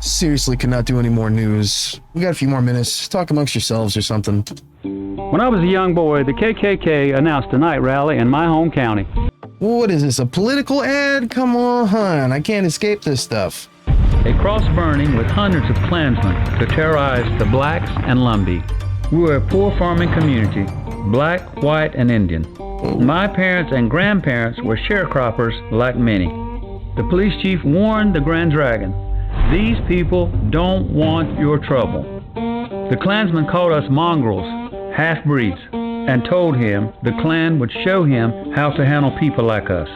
Seriously, cannot do any more news. We got a few more minutes. Talk amongst yourselves or something. When I was a young boy, the KKK announced a night rally in my home county. What is this, a political ad? Come on, I can't escape this stuff. A cross burning with hundreds of Klansmen to terrorize the blacks and Lumbee. We were a poor farming community, black, white, and Indian. My parents and grandparents were sharecroppers like many. The police chief warned the Grand Dragon, "These people don't want your trouble." The Klansmen called us mongrels, half-breeds, and told him the Klan would show him how to handle people like us.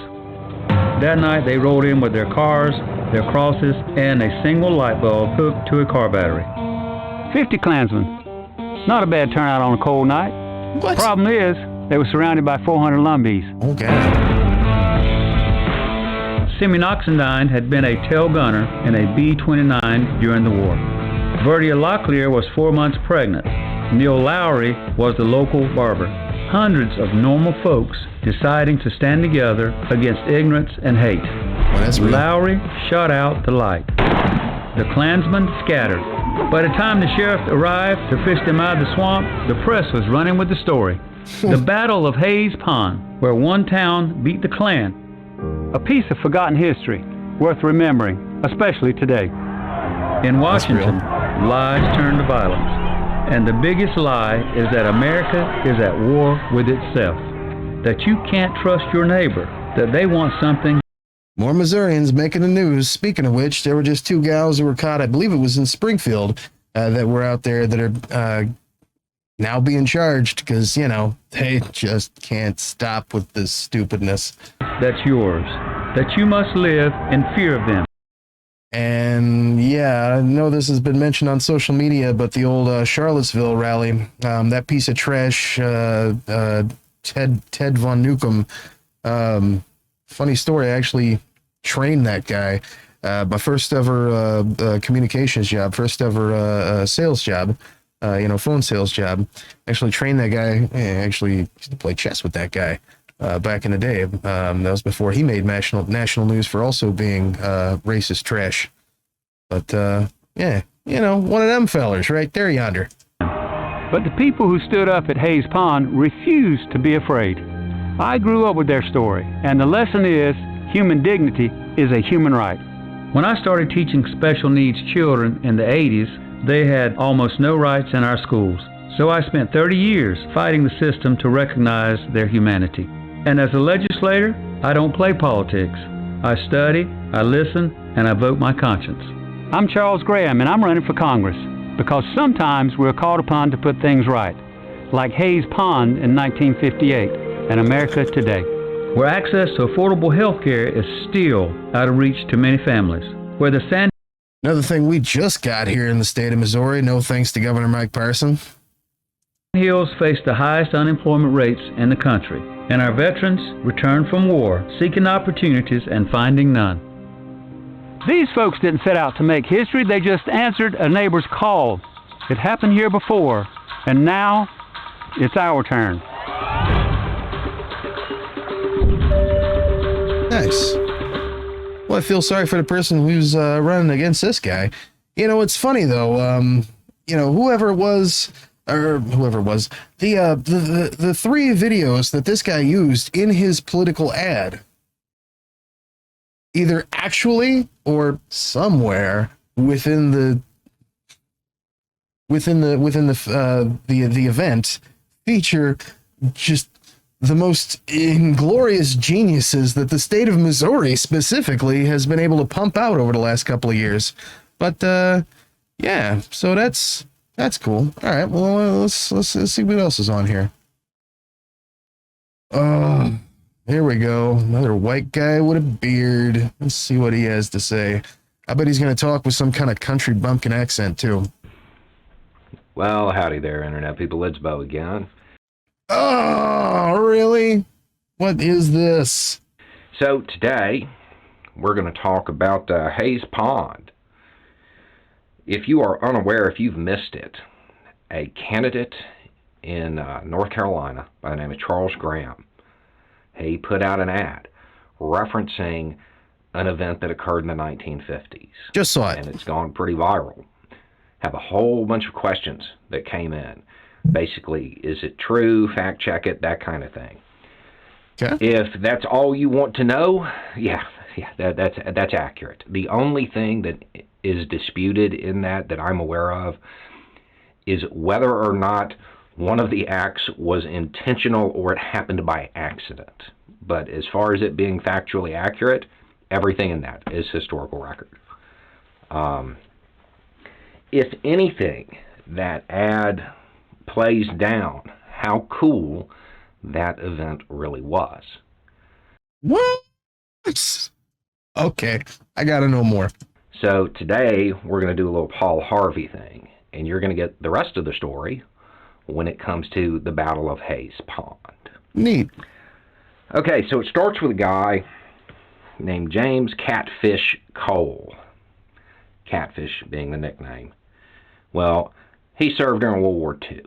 That night they rolled in with their cars, their crosses, and a single light bulb hooked to a car battery. 50 Klansmen. Not a bad turnout on a cold night. What? Problem is, they were surrounded by 400 Lumbees. Okay. Simeon Oxendine had been a tail gunner in a B-29 during the war. Verdia Locklear was 4 months pregnant. Neil Lowry was the local barber. Hundreds of normal folks deciding to stand together against ignorance and hate. Well, that's real. Lowry shot out the light. The Klansmen scattered. By the time the sheriff arrived to fish them out of the swamp, the press was running with the story. The Battle of Hayes Pond, where one town beat the Klan. A piece of forgotten history, worth remembering, especially today. In Washington, lies turn to violence. And the biggest lie is that America is at war with itself. That you can't trust your neighbor, that they want something. More Missourians making the news. Speaking of which, there were just 2 gals who were caught, I believe it was in Springfield, that were out there that are now being charged because, you know, they just can't stop with this stupidness. That's yours. That you must live in fear of them. And yeah, I know this has been mentioned on social media, but the old Charlottesville rally, that piece of trash, Ted Von Newcomb, funny story, I actually trained that guy. My first ever communications job, first ever sales job, phone sales job. Actually trained that guy. Actually used to play chess with that guy back in the day. That was before he made national news for also being racist trash. But yeah, one of them fellers right there yonder. But the people who stood up at Hayes Pond refused to be afraid. I grew up with their story, and the lesson is human dignity is a human right. When I started teaching special needs children in the 80s, they had almost no rights in our schools. So I spent 30 years fighting the system to recognize their humanity. And as a legislator, I don't play politics. I study, I listen, and I vote my conscience. I'm Charles Graham, and I'm running for Congress because sometimes we're called upon to put things right, like Hayes Pond in 1958 and America today, where access to affordable health care is still out of reach to many families, where the sand... Another thing we just got here in the state of Missouri, no thanks to Governor Mike Parson. Hills face the highest unemployment rates in the country, and our veterans return from war, seeking opportunities and finding none. These folks didn't set out to make history, they just answered a neighbor's call. It happened here before, and now it's our turn. Nice. Well, I feel sorry for the person who's running against this guy. It's funny though. Whoever it was, the 3 videos that this guy used in his political ad, either actually or somewhere within the event, feature just the most inglorious geniuses that the state of Missouri specifically has been able to pump out over the last couple of years. But yeah, so that's cool. All right, well let's see what else is on here. Oh, here we go. Another white guy with a beard. Let's see what he has to say. I bet he's going to talk with some kind of country bumpkin accent too. Well, howdy there, Internet people. It's Bo again. Oh, really? What is this? So today, we're going to talk about Hayes Pond. If you are unaware, if you've missed it, a candidate in North Carolina by the name of Charles Graham, he put out an ad referencing an event that occurred in the 1950s. Just saw it. And it's gone pretty viral. Have a whole bunch of questions that came in. Basically, is it true? Fact check it, that kind of thing. Okay. If that's all you want to know, that's accurate. The only thing that is disputed in that I'm aware of is whether or not one of the acts was intentional or it happened by accident. But as far as it being factually accurate, everything in that is historical record. If anything, that ad plays down how cool that event really was. What? Okay, I gotta know more. So today we're going to do a little Paul Harvey thing, and you're going to get the rest of the story when it comes to the Battle of Hayes Pond. Neat. Okay, so it starts with a guy named James Catfish Cole. Catfish being the nickname. Well, he served during World War II,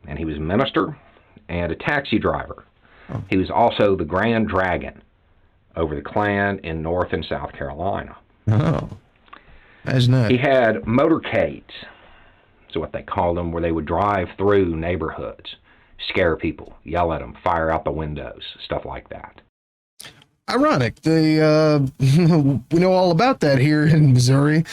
and he was a minister and a taxi driver. Oh. He was also the Grand Dragon over the Klan in North and South Carolina. Oh, imagine that. He had motorcades, so what they called them, where they would drive through neighborhoods, scare people, yell at them, fire out the windows, stuff like that. Ironic. We know all about that here in Missouri,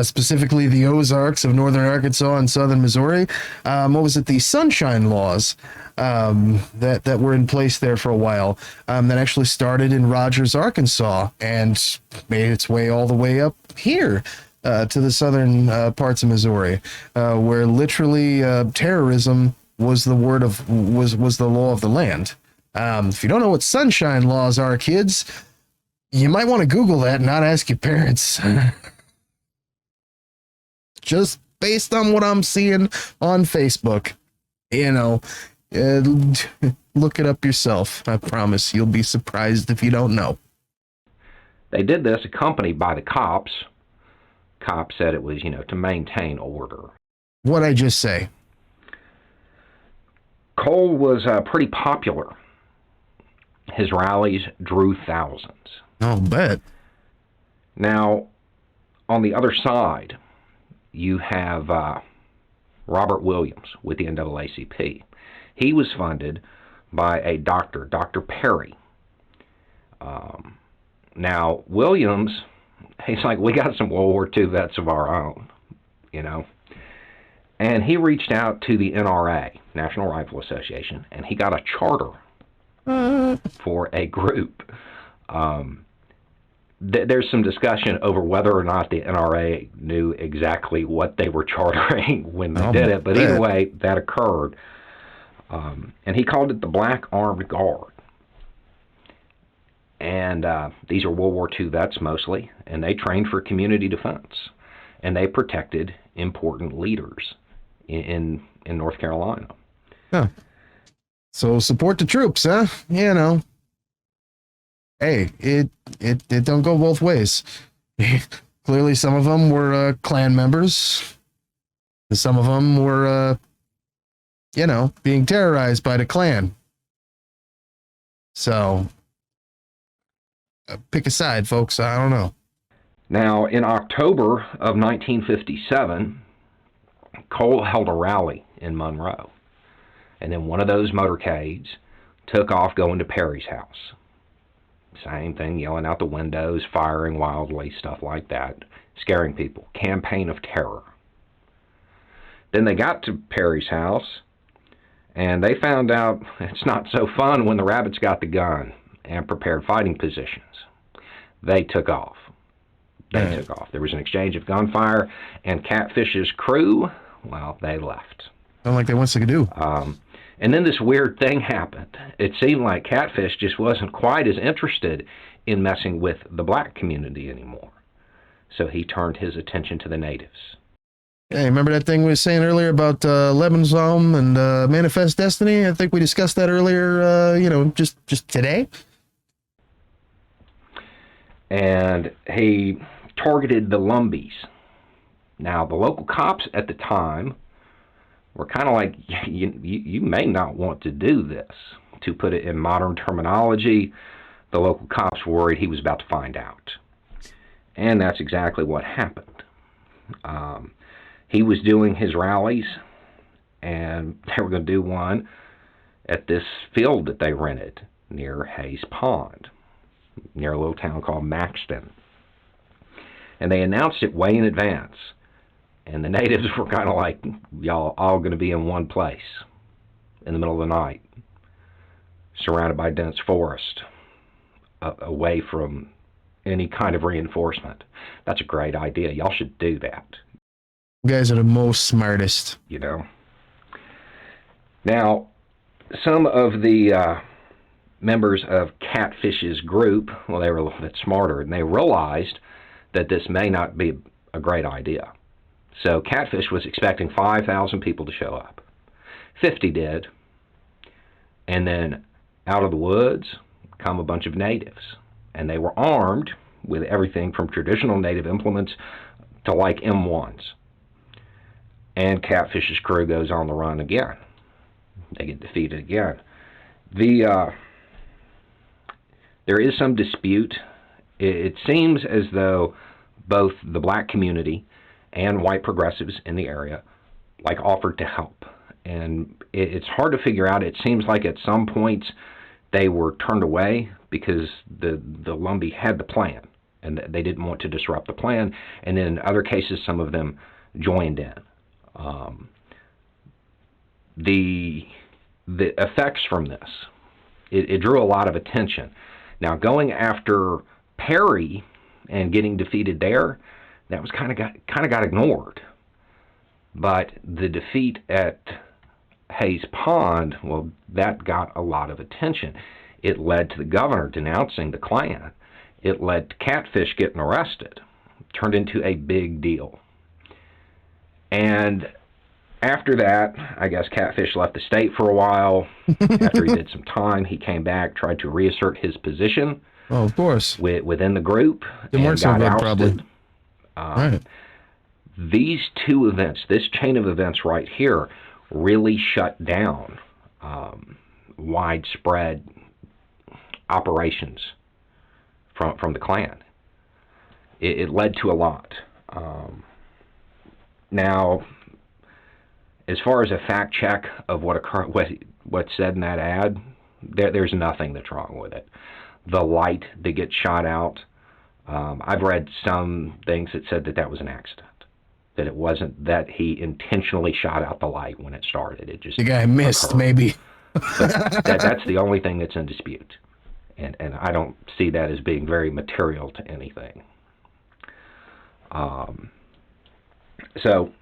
specifically the Ozarks of northern Arkansas and southern Missouri. What was it? The Sunshine Laws that were in place there for a while. That actually started in Rogers, Arkansas, and made its way all the way up here to the southern parts of Missouri, where literally terrorism was the was the law of the land. If you don't know what sunshine laws are, kids, you might want to Google that and not ask your parents. Just based on what I'm seeing on Facebook, look it up yourself. I promise you'll be surprised if you don't know. They did this accompanied by the cops. Cops said it was, to maintain order. What'd I just say? Cole was pretty popular. His rallies drew thousands. I'll bet. Now, on the other side, you have Robert Williams with the NAACP. He was funded by a doctor, Dr. Perry. Now, Williams, he's like, we got some World War II vets of our own, And he reached out to the NRA, National Rifle Association, and he got a charter for a group. There's some discussion over whether or not the NRA knew exactly what they were chartering when they did it, but either way, that occurred. And he called it the Black Armed Guard. And these are World War II vets mostly, and they trained for community defense. And they protected important leaders in North Carolina. Huh. So support the troops, huh? Hey, it don't go both ways. Clearly, some of them were Klan members. Some of them were, being terrorized by the Klan. So, pick a side, folks. I don't know. Now, in October of 1957, Cole held a rally in Monroe. And then one of those motorcades took off going to Perry's house. Same thing, yelling out the windows, firing wildly, stuff like that, scaring people. Campaign of terror. Then they got to Perry's house, and they found out it's not so fun when the rabbits got the gun and prepared fighting positions. They took off. Took off. There was an exchange of gunfire, and Catfish's crew, well, they left. Sound like they want to do. And then this weird thing happened. It seemed like Catfish just wasn't quite as interested in messing with the black community anymore. So he turned his attention to the natives. Hey, remember that thing we were saying earlier about Lebensraum and Manifest Destiny? I think we discussed that earlier, just today. And he targeted the Lumbees. Now, the local cops at the time were kind of like, you may not want to do this. To put it in modern terminology, the local cops were worried he was about to find out. And that's exactly what happened. He was doing his rallies, and they were going to do one at this field that they rented near Hayes Pond, near a little town called Maxton. And they announced it way in advance. And the natives were kind of like, y'all all going to be in one place in the middle of the night, surrounded by dense forest, away from any kind of reinforcement. That's a great idea. Y'all should do that. You guys are the most smartest. You know. Now, some of the members of Catfish's group, well, they were a little bit smarter, and they realized that this may not be a great idea. So Catfish was expecting 5,000 people to show up. 50 did. And then out of the woods come a bunch of natives. And they were armed with everything from traditional native implements to like M1s. And Catfish's crew goes on the run again. They get defeated again. There is some dispute. It seems as though both the black community and white progressives in the area offered to help. And it's hard to figure out. It seems like at some points they were turned away because the Lumbee had the plan and they didn't want to disrupt the plan. And in other cases, some of them joined in. The effects from this, it drew a lot of attention. Now, going after Perry and getting defeated there, that was kind of got ignored. But the defeat at Hayes Pond, well, that got a lot of attention. It led to the governor denouncing the Klan. It led to Catfish getting arrested. It turned into a big deal. And after that, I guess Catfish left the state for a while. After he did some time, he came back, tried to reassert his position. Oh, of course. Within the group. Didn't work so good, probably. Right. These two events, this chain of events right here, really shut down widespread operations from the Klan. It led to a lot. Now, as far as a fact check of what's said in that ad, there's nothing that's wrong with it. The light that gets shot out, I've read some things that said that was an accident, that it wasn't that he intentionally shot out the light when it started. It just the guy missed, occurred. Maybe. That's the only thing that's in dispute, and I don't see that as being very material to anything. So,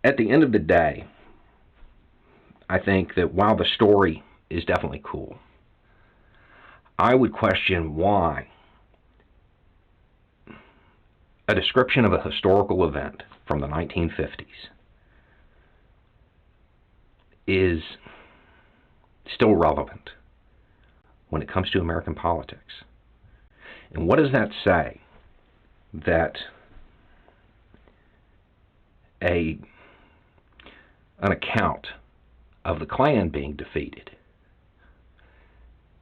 at the end of the day, I think that while the story is definitely cool, I would question why a description of a historical event from the 1950s is still relevant when it comes to American politics. And what does that say? That an account of the Klan being defeated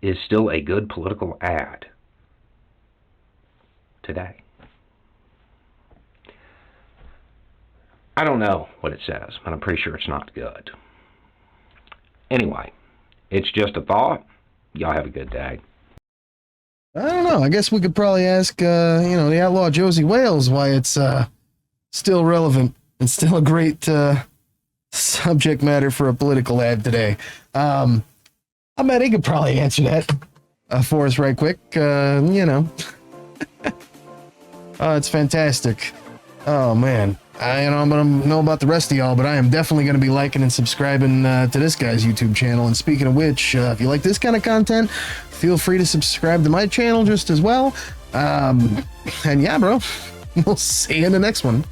is still a good political ad today. I don't know what it says, but I'm pretty sure it's not good. Anyway, it's just a thought. Y'all have a good day. I don't know. I guess we could probably ask, the outlaw Josie Wales why it's still relevant and still a great subject matter for a political ad today. I bet he could probably answer that for us right quick. Oh, it's fantastic. Oh, man. I don't know about the rest of y'all, but I am definitely going to be liking and subscribing to this guy's YouTube channel. And speaking of which, if you like this kind of content, feel free to subscribe to my channel just as well. And yeah, bro, we'll see you in the next one.